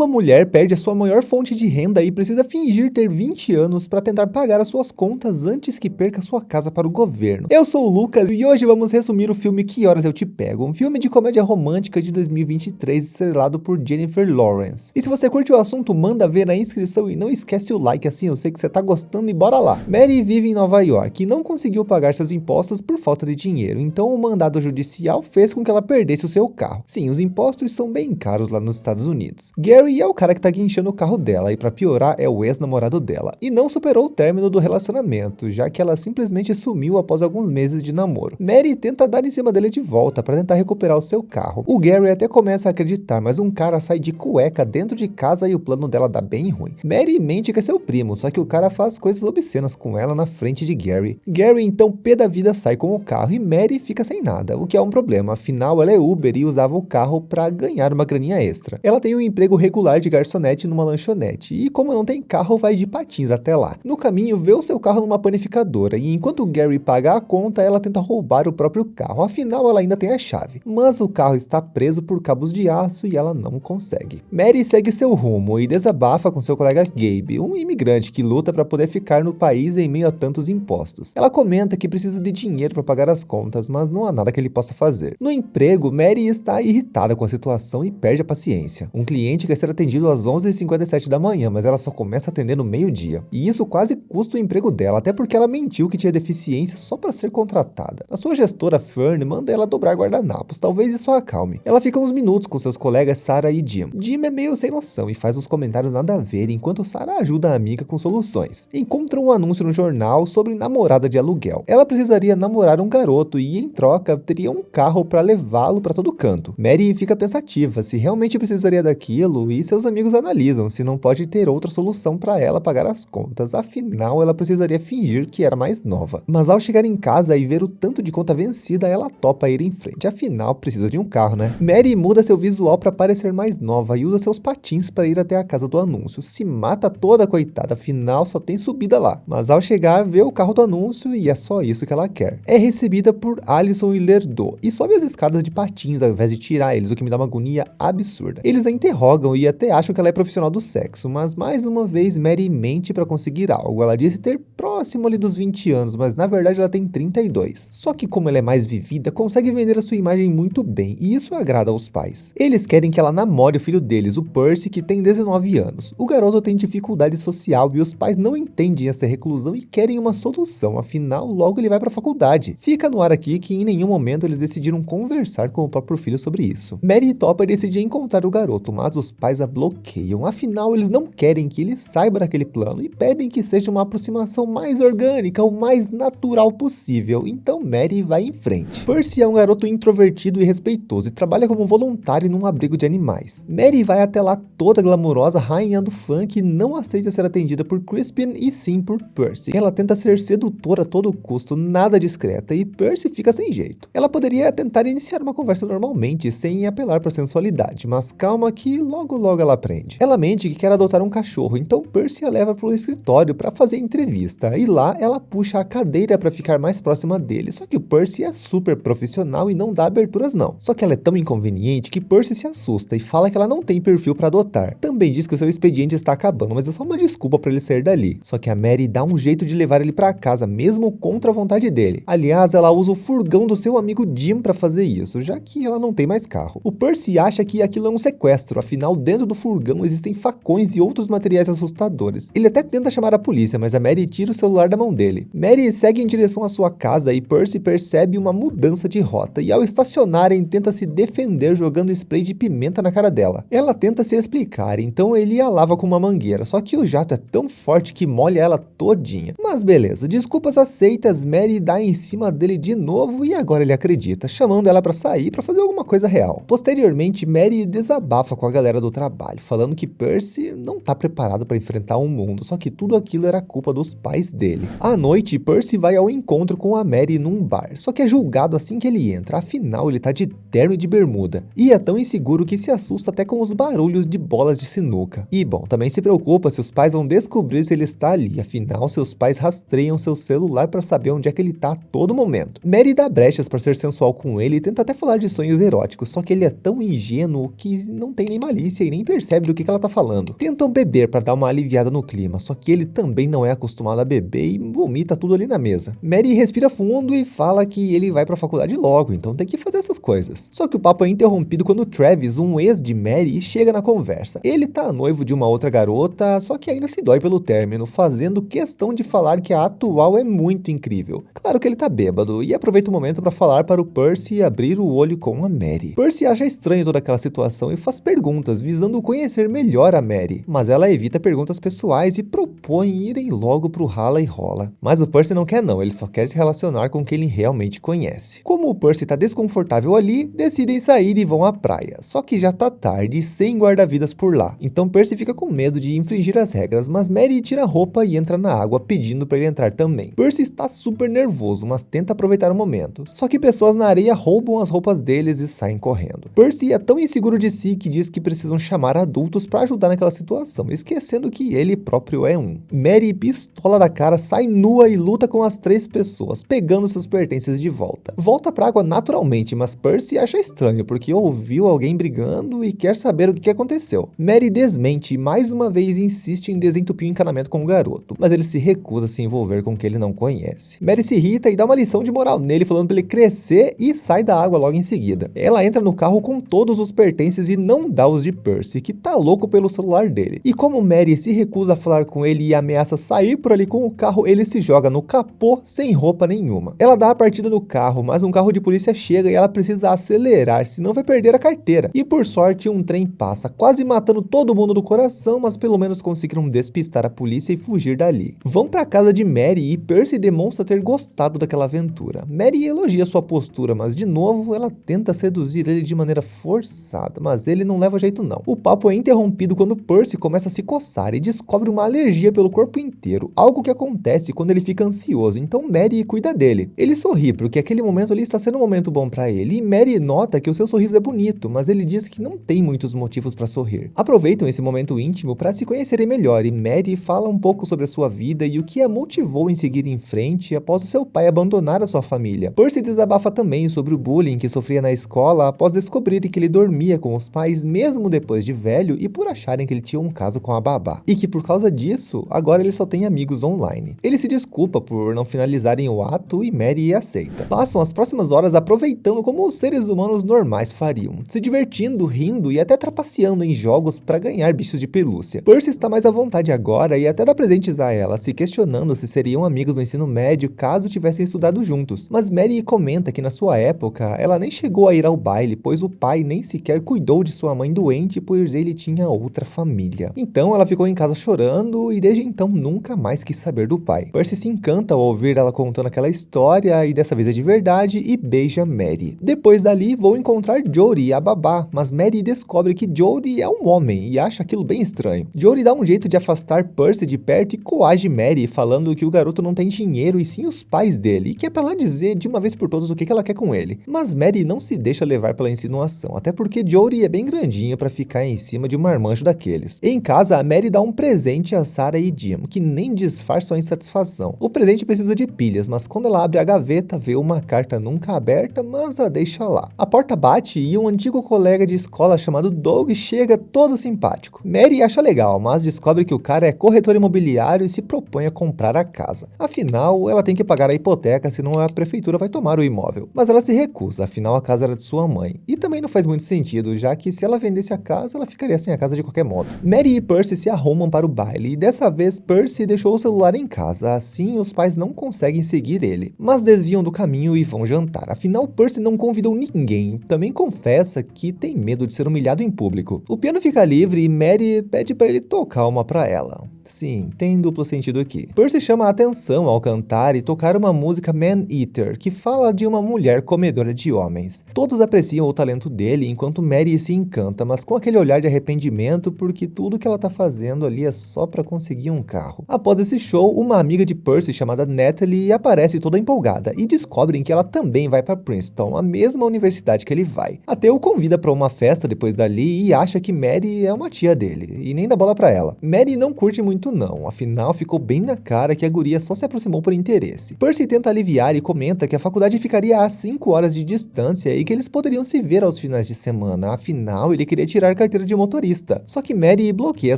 Uma mulher perde a sua maior fonte de renda e precisa fingir ter 20 anos para tentar pagar as suas contas antes que perca sua casa para o governo. Eu sou o Lucas e hoje vamos resumir o filme Que Horas Eu Te Pego, um filme de comédia romântica de 2023 estrelado por Jennifer Lawrence. E se você curte o assunto, manda ver na inscrição e não esquece o like, assim eu sei que você tá gostando e bora lá. Mary vive em Nova York e não conseguiu pagar seus impostos por falta de dinheiro, então o mandado judicial fez com que ela perdesse o seu carro. Sim, os impostos são bem caros lá nos Estados Unidos. Gary é o cara que tá guinchando o carro dela e pra piorar é o ex-namorado dela. E não superou o término do relacionamento, já que ela simplesmente sumiu após alguns meses de namoro. Mary tenta dar em cima dele de volta pra tentar recuperar o seu carro. O Gary até começa a acreditar, mas um cara sai de cueca dentro de casa e o plano dela dá bem ruim. Mary mente que é seu primo, só que o cara faz coisas obscenas com ela na frente de Gary. Gary então pé da vida sai com o carro e Mary fica sem nada, o que é um problema, afinal ela é Uber e usava o carro pra ganhar uma graninha extra. Ela tem um emprego regular de garçonete numa lanchonete e como não tem carro vai de patins até lá. No caminho vê o seu carro numa panificadora e enquanto Gary paga a conta ela tenta roubar o próprio carro, afinal ela ainda tem a chave. Mas o carro está preso por cabos de aço e ela não consegue. Mary segue seu rumo e desabafa com seu colega Gabe, um imigrante que luta para poder ficar no país em meio a tantos impostos. Ela comenta que precisa de dinheiro para pagar as contas, mas não há nada que ele possa fazer. No emprego, Mary está irritada com a situação e perde a paciência. Um cliente quer ser atendido às 11h57 da manhã, mas ela só começa a atender no meio-dia. E isso quase custa o emprego dela, até porque ela mentiu que tinha deficiência só para ser contratada. A sua gestora Fern manda ela dobrar guardanapos, talvez isso a acalme. Ela fica uns minutos com seus colegas Sarah e Jim. Jim é meio sem noção e faz uns comentários nada a ver, enquanto Sarah ajuda a amiga com soluções. Encontra um anúncio no jornal sobre namorada de aluguel. Ela precisaria namorar um garoto e, em troca, teria um carro para levá-lo para todo canto. Mary fica pensativa se realmente precisaria daquilo e seus amigos analisam se não pode ter outra solução para ela pagar as contas, afinal ela precisaria fingir que era mais nova. Mas ao chegar em casa e ver o tanto de conta vencida, ela topa ir em frente, afinal precisa de um carro, né? Mary muda seu visual para parecer mais nova e usa seus patins para ir até a casa do anúncio. Se mata toda coitada, afinal só tem subida lá. Mas ao chegar, vê o carro do anúncio e é só isso que ela quer. É recebida por Alison e Lerdo e sobe as escadas de patins ao invés de tirar eles, o que me dá uma agonia absurda. Eles a interrogam e até acham que ela é profissional do sexo, mas mais uma vez Mary mente para conseguir algo. Ela disse ter próximo ali dos 20 anos, mas na verdade ela tem 32. Só que como ela é mais vivida, consegue vender a sua imagem muito bem e isso agrada aos pais. Eles querem que ela namore o filho deles, o Percy, que tem 19 anos. O garoto tem dificuldade social e os pais não entendem essa reclusão e querem uma solução, afinal logo ele vai para a faculdade. Fica no ar aqui que em nenhum momento eles decidiram conversar com o próprio filho sobre isso. Mary topa decide encontrar o garoto, mas os pais a bloqueiam, afinal eles não querem que ele saiba daquele plano e pedem que seja uma aproximação mais orgânica, o mais natural possível, então Mary vai em frente. Percy é um garoto introvertido e respeitoso e trabalha como voluntário num abrigo de animais. Mary vai até lá toda glamurosa, rainha do funk e não aceita ser atendida por Crispin e sim por Percy. Ela tenta ser sedutora a todo custo, nada discreta e Percy fica sem jeito. Ela poderia tentar iniciar uma conversa normalmente, sem apelar para sensualidade, mas calma que logo ela aprende. Ela mente que quer adotar um cachorro, então Percy a leva pro escritório para fazer entrevista e lá ela puxa a cadeira para ficar mais próxima dele, só que o Percy é super profissional e não dá aberturas não. Só que ela é tão inconveniente que Percy se assusta e fala que ela não tem perfil para adotar. Também diz que o seu expediente está acabando, mas é só uma desculpa para ele sair dali. Só que a Mary dá um jeito de levar ele para casa, mesmo contra a vontade dele. Aliás, ela usa o furgão do seu amigo Jim para fazer isso, já que ela não tem mais carro. O Percy acha que aquilo é um sequestro, afinal dentro do furgão existem facões e outros materiais assustadores. Ele até tenta chamar a polícia, mas a Mary tira o celular da mão dele. Mary segue em direção à sua casa e Percy percebe uma mudança de rota e ao estacionarem tenta se defender jogando spray de pimenta na cara dela. Ela tenta se explicar, então ele a lava com uma mangueira, só que o jato é tão forte que molha ela todinha. Mas beleza, desculpas aceitas, Mary dá em cima dele de novo e agora ele acredita, chamando ela pra sair pra fazer alguma coisa real. Posteriormente, Mary desabafa com a galera do trabalho, falando que Percy não tá preparado pra enfrentar o mundo, só que tudo aquilo era culpa dos pais pais dele. À noite, Percy vai ao encontro com a Mary num bar, só que é julgado assim que ele entra, afinal ele tá de terno e de bermuda, e é tão inseguro que se assusta até com os barulhos de bolas de sinuca. E bom, também se preocupa se os pais vão descobrir se ele está ali, afinal seus pais rastreiam seu celular para saber onde é que ele tá a todo momento. Mary dá brechas para ser sensual com ele e tenta até falar de sonhos eróticos, só que ele é tão ingênuo que não tem nem malícia e nem percebe do que ela tá falando. Tentam beber para dar uma aliviada no clima, só que ele também não é acostumado a beber e vomita tudo ali na mesa. Mary respira fundo e fala que ele vai pra faculdade logo, então tem que fazer essas coisas. Só que o papo é interrompido quando Travis, um ex de Mary, chega na conversa. Ele tá noivo de uma outra garota, só que ainda se dói pelo término, fazendo questão de falar que a atual é muito incrível. Claro que ele tá bêbado e aproveita o momento para falar para o Percy abrir o olho com a Mary. Percy acha estranho toda aquela situação e faz perguntas visando conhecer melhor a Mary, mas ela evita perguntas pessoais e propõe irem logo pro rala e rola. Mas o Percy não quer não, ele só quer se relacionar com quem ele realmente conhece. Como o Percy tá desconfortável ali, decidem sair e vão à praia, só que já tá tarde e sem guarda-vidas por lá. Então Percy fica com medo de infringir as regras, mas Mary tira a roupa e entra na água pedindo para ele entrar também. Percy está super nervoso, mas tenta aproveitar o momento. Só que pessoas na areia roubam as roupas deles e saem correndo. Percy é tão inseguro de si que diz que precisam chamar adultos para ajudar naquela situação, esquecendo que ele próprio é um. Mary, pistola da cara, sai nua e luta com as 3 pessoas, pegando seus pertences de volta. Volta pra água naturalmente, mas Percy acha estranho, porque ouviu alguém brigando e quer saber o que aconteceu. Mary desmente e mais uma vez insiste em desentupir o encanamento com o garoto, mas ele se recusa a se envolver com quem ele não conhece. Mary se irrita e dá uma lição de moral nele, falando pra ele crescer, e sai da água logo em seguida. Ela entra no carro com todos os pertences e não dá os de Percy, que tá louco pelo celular dele. E como Mary se recusa a falar com ele e ameaça sair por ali com o carro, ele se joga no capô sem roupa nenhuma. Ela dá a partida no carro, mas um carro de polícia chega e ela precisa acelerar, senão vai perder a carteira. E por sorte um trem passa, quase matando todo mundo do coração, mas pelo menos conseguiram despistar a polícia e fugir dali. Vão pra casa de Mary e Percy demonstra ter gostado daquela aventura. Mary elogia sua postura, mas de novo ela tenta seduzir ele de maneira forçada, mas ele não leva jeito não. O papo é interrompido quando Percy começa a se coçar e descobre uma alergia pelo corpo inteiro, algo que acontece quando ele fica ansioso, então Mary cuida dele. Ele sorri, porque aquele momento ali está sendo um momento bom pra ele, e Mary nota que o seu sorriso é bonito, mas ele diz que não tem muitos motivos pra sorrir. Aproveitam esse momento íntimo pra se conhecerem melhor, e Mary fala um pouco sobre a sua vida e o que a motivou em seguir em frente após o seu pai abandonar a sua família. Percy desabafa também sobre o bullying que sofria na escola após descobrir que ele dormia com os pais mesmo depois de velho e por acharem que ele tinha um caso com a babá, e que por causa disso, agora ele só tem amigos online. Ele se desculpa por não finalizarem o ato e Mary aceita. Passam as próximas horas aproveitando como os seres humanos normais fariam, se divertindo, rindo e até trapaceando em jogos para ganhar bichos de pelúcia. Percy está mais à vontade agora e até dá presentes a ela, se questionando se seriam amigos no ensino médio caso tivessem estudado juntos. Mas Mary comenta que na sua época ela nem chegou a ir ao baile, pois o pai nem sequer cuidou de sua mãe doente, pois ele tinha outra família. Então ela ficou em casa chorando e desde então nunca mais quis saber do pai. Percy se encanta ao ouvir ela contando aquela história e dessa vez é de verdade e beija Mary. Depois dali vou encontrar Jodie e a babá, mas Mary descobre que Jodie é um homem e acha aquilo bem estranho. Jodie dá um jeito de afastar Percy de perto e coage Mary, falando que o garoto não tem dinheiro e sim os pais dele, e que é pra lá dizer de uma vez por todas o que ela quer com ele. Mas Mary não se deixa levar pela insinuação, até porque Jodie é bem grandinha pra ficar em cima de um marmanjo daqueles. Em casa, a Mary dá um presente a Sarah e Jim, que nem disfarçam a insatisfação. O presente precisa de pilhas, mas quando ela abre a gaveta, vê uma carta nunca aberta, mas a deixa lá. A porta bate e um antigo colega de escola chamado Doug chega todo simpático. Mary acha legal, mas descobre que o cara é corretor imobiliário e se propõe a comprar a casa. Afinal, ela tem que pagar a hipoteca, senão a prefeitura vai tomar o imóvel. Mas ela se recusa, afinal a casa era de sua mãe. E também não faz muito sentido, já que se ela vendesse a casa, ela ficaria sem a casa de qualquer modo. Mary e Percy se arrumam para o baile e dessa vez Percy deixou o celular em casa, assim os pais não conseguem seguir ele. Mas desviam do caminho e vão jantar, afinal Percy não convidou ninguém, também confessa que tem medo de ser humilhado em público. O piano fica livre e Mary pede para ele tocar uma para ela. Sim, tem duplo sentido aqui. Percy chama a atenção ao cantar e tocar uma música Man Eater, que fala de uma mulher comedora de homens. Todos apreciam o talento dele, enquanto Mary se encanta, mas com aquele olhar de arrependimento, porque tudo que ela tá fazendo ali é só pra conseguir um carro. Após esse show, uma amiga de Percy chamada Natalie aparece toda empolgada e descobrem que ela também vai pra Princeton, a mesma universidade que ele vai. Até o convida pra uma festa depois dali e acha que Mary é uma tia dele, e nem dá bola pra ela. Mary não curte muito não, afinal ficou bem na cara que a guria só se aproximou por interesse. Percy tenta aliviar e comenta que a faculdade ficaria a 5 horas de distância e que eles poderiam se ver aos finais de semana, afinal ele queria tirar carteira de motorista. Só que Mary bloqueia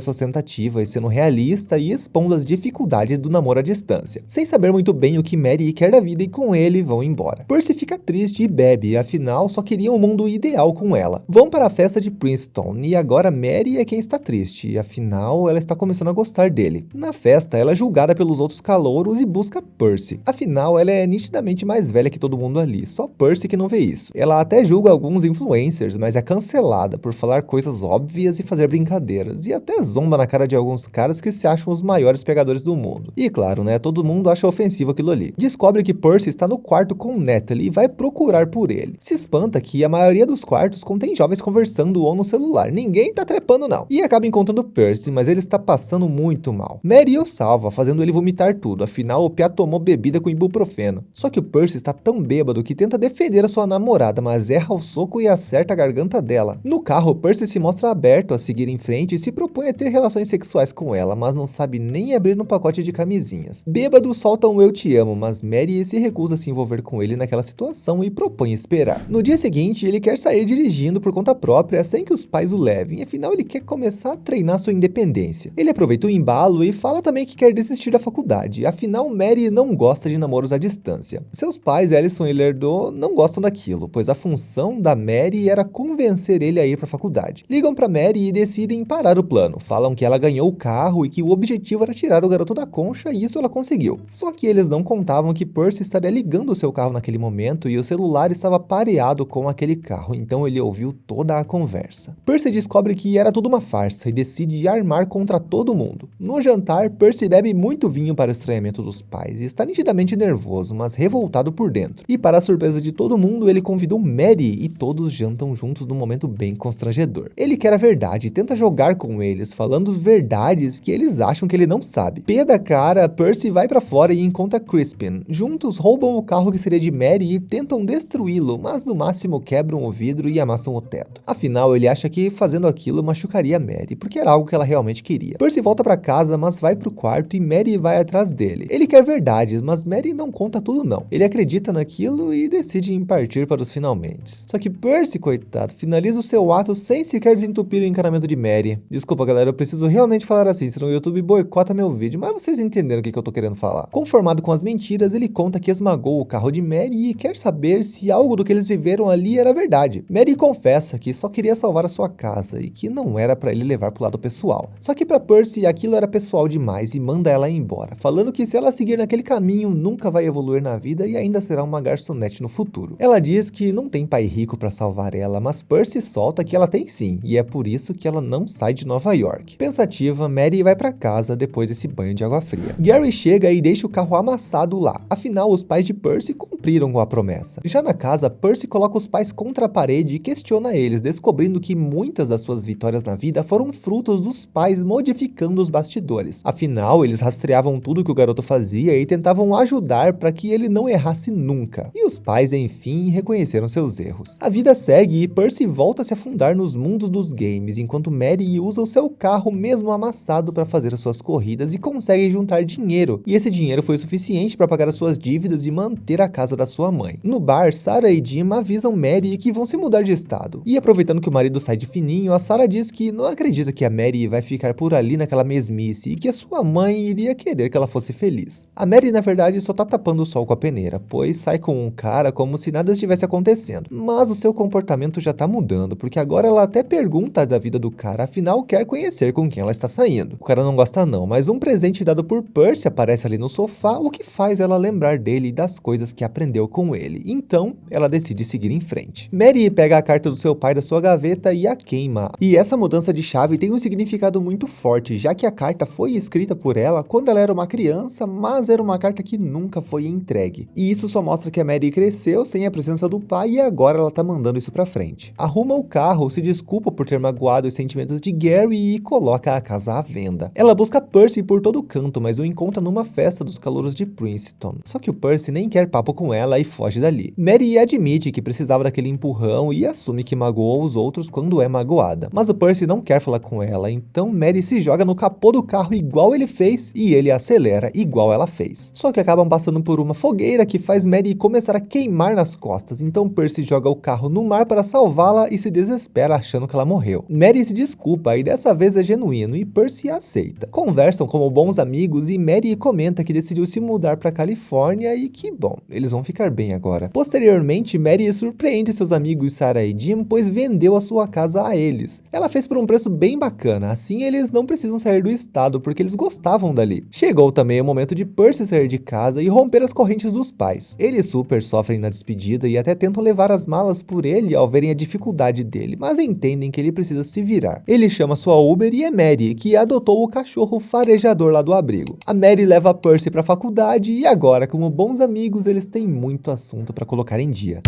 suas tentativas, sendo realista e expondo as dificuldades do namoro à distância, sem saber muito bem o que Mary quer da vida, e com ele vão embora. Percy fica triste e bebe, afinal só queria um mundo ideal com ela. Vão para a festa de Princeton e agora Mary é quem está triste, afinal ela está começando a gostar dele. Na festa ela é julgada pelos outros calouros e busca Percy, afinal ela é nitidamente mais velha que todo mundo ali, só Percy que não vê isso. Ela até julga alguns influencers, mas é cancelada por falar coisas óbvias e fazer brincadeiras, e até zomba na cara de alguns caras que se acham os maiores pegadores do mundo. E claro, né, todo mundo acha ofensivo aquilo ali. Descobre que Percy está no quarto com Natalie e vai procurar por ele. Se espanta que a maioria dos quartos contém jovens conversando ou no celular, ninguém tá trepando não. E acaba encontrando Percy, mas ele está passando muito mal. Mary o salva, fazendo ele vomitar tudo, afinal o piá tomou bebida com ibuprofeno. Só que o Percy está tão bêbado que tenta defender a sua namorada, mas erra o soco e acerta a garganta dela. No carro, Percy se mostra aberto a seguir em frente e se propõe a ter relações sexuais com ela, mas não sabe nem abrir no pacote de camisinhas. Bêbado solta um eu te amo, mas Mary se recusa a se envolver com ele naquela situação e propõe esperar. No dia seguinte, ele quer sair dirigindo por conta própria sem que os pais o levem, afinal ele quer começar a treinar sua independência. Ele aproveita o embalo e fala também que quer desistir da faculdade, afinal Mary não gosta de namoros à distância. Seus pais, Allison e Lerdo, não gostam daquilo, pois a função da Mary era convencer ele a ir para a faculdade. Ligam para Mary e decidem parar o plano, falam que ela ganhou o carro e que o objetivo era tirar o garoto da concha, e isso ela conseguiu. Só que eles não contavam que Percy estaria ligando o seu carro naquele momento e o celular estava pareado com aquele carro, então ele ouviu toda a conversa. Percy descobre que era tudo uma farsa e decide armar contra todo mundo. No jantar, Percy bebe muito vinho para o estranhamento dos pais e está nitidamente nervoso, mas revoltado por dentro. E para a surpresa de todo mundo, ele convidou Mary e todos jantam juntos num momento bem constrangedor. Ele quer a verdade e tenta jogar com eles, falando verdades que eles acham que ele não sabe. Pé da cara, Percy vai para fora e encontra Crispin. Juntos roubam o carro que seria de Mary e tentam destruí-lo, mas no máximo quebram o vidro e amassam o teto. Afinal, ele acha que fazendo aquilo machucaria Mary, porque era algo que ela realmente queria. Percy volta para casa, mas vai pro quarto e Mary vai atrás dele. Ele quer verdades, mas Mary não conta tudo não. Ele acredita naquilo e decide em partir para os finalmente. Só que Percy, coitado, finaliza o seu ato sem sequer desentupir o encanamento de Mary. Desculpa galera, eu preciso realmente falar assim, senão o YouTube boicota meu vídeo, mas vocês entenderam o que eu tô querendo falar. Conformado com as mentiras, ele conta que esmagou o carro de Mary e quer saber se algo do que eles viveram ali era verdade. Mary confessa que só queria salvar a sua casa e que não era pra ele levar pro lado pessoal. Só que pra Percy aquilo era pessoal demais e manda ela embora, falando que se ela seguir naquele caminho nunca vai evoluir na vida e ainda será uma garçonete no futuro. Ela diz que não tem pai rico pra salvar ela, mas Percy solta que ela tem sim, e é por isso que ela não sai de Nova York. Pensativa, Mary vai pra casa depois desse banho de água fria. Gary chega e deixa o carro amassado lá, afinal os pais de Percy cumpriram com a promessa. Já na casa, Percy coloca os pais contra a parede e questiona eles, descobrindo que muitas das suas vitórias na vida foram frutos dos pais modificando os bastidores. Afinal, eles rastreavam tudo que o garoto fazia e tentavam ajudar para que ele não errasse nunca. E os pais, enfim, reconheceram seus erros. A vida segue e Percy volta a se afundar nos mundos dos games, enquanto Mary usa o seu carro mesmo amassado para fazer as suas corridas e consegue juntar dinheiro. E esse dinheiro foi o suficiente para pagar as suas dívidas e manter a casa da sua mãe. No bar, Sarah e Jim avisam Mary que vão se mudar de estado. E aproveitando que o marido sai de fininho, a Sarah diz que não acredita que a Mary vai ficar por ali naquela mesmice e que a sua mãe iria querer que ela fosse feliz. A Mary, na verdade, só tá tapando o sol com a peneira, pois sai com um cara como se nada estivesse acontecendo. Mas o seu comportamento já tá mudando, porque agora ela até pergunta da vida do cara, afinal quer conhecer com quem ela está saindo. O cara não gosta não, mas um presente dado por Percy aparece ali no sofá, o que faz ela lembrar dele e das coisas que aprendeu com ele. Então, ela decide seguir em frente. Mary pega a carta do seu pai da sua gaveta e a queima. E essa mudança de chave tem um significado muito forte, já que a carta foi escrita por ela quando ela era uma criança, mas era uma carta que nunca foi entregue. E isso só mostra que a Mary cresceu sem a presença do pai e agora ela tá mandando isso pra frente. Arruma o carro, se desculpa por ter magoado os sentimentos de Gary e coloca a casa à venda. Ela busca Percy por todo canto, mas o encontra numa festa dos calouros de Princeton. Só que o Percy nem quer papo com ela e foge dali. Mary admite que precisava daquele empurrão e assume que magoou os outros quando é magoada. Mas o Percy não quer falar com ela, então Mary se joga no capô do carro igual ele fez e ele acelera igual ela fez. Só que acabam passando por uma fogueira que faz Mary começar a queimar nas costas, então Percy joga o carro no mar para salvá-la e se desespera achando que ela morreu. Mary se desculpa e dessa vez é genuíno e Percy aceita. Conversam como bons amigos e Mary comenta que decidiu se mudar para Califórnia e que, bom, eles vão ficar bem agora. Posteriormente, Mary surpreende seus amigos Sarah e Jim, pois vendeu a sua casa a eles. Ela fez por um preço bem bacana, assim eles não precisam sair do estado porque eles gostavam dali. Chegou também o momento de Percy sair de casa e romper as correntes dos pais. Eles super sofrem na despedida e até tentam levar as malas por ele ao verem a dificuldade dele, mas entendem que ele precisa se virar. Ele chama sua Uber e é Mary, que adotou o cachorro farejador lá do abrigo. A Mary leva Percy pra faculdade e agora, como bons amigos, eles têm muito assunto pra colocar em dia.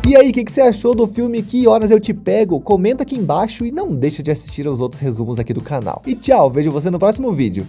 E aí, o que você achou do filme Que Horas Eu Te Pego? Comenta aqui embaixo e não deixa de assistir aos outros resumos aqui do canal. E tchau, vejo você no próximo vídeo.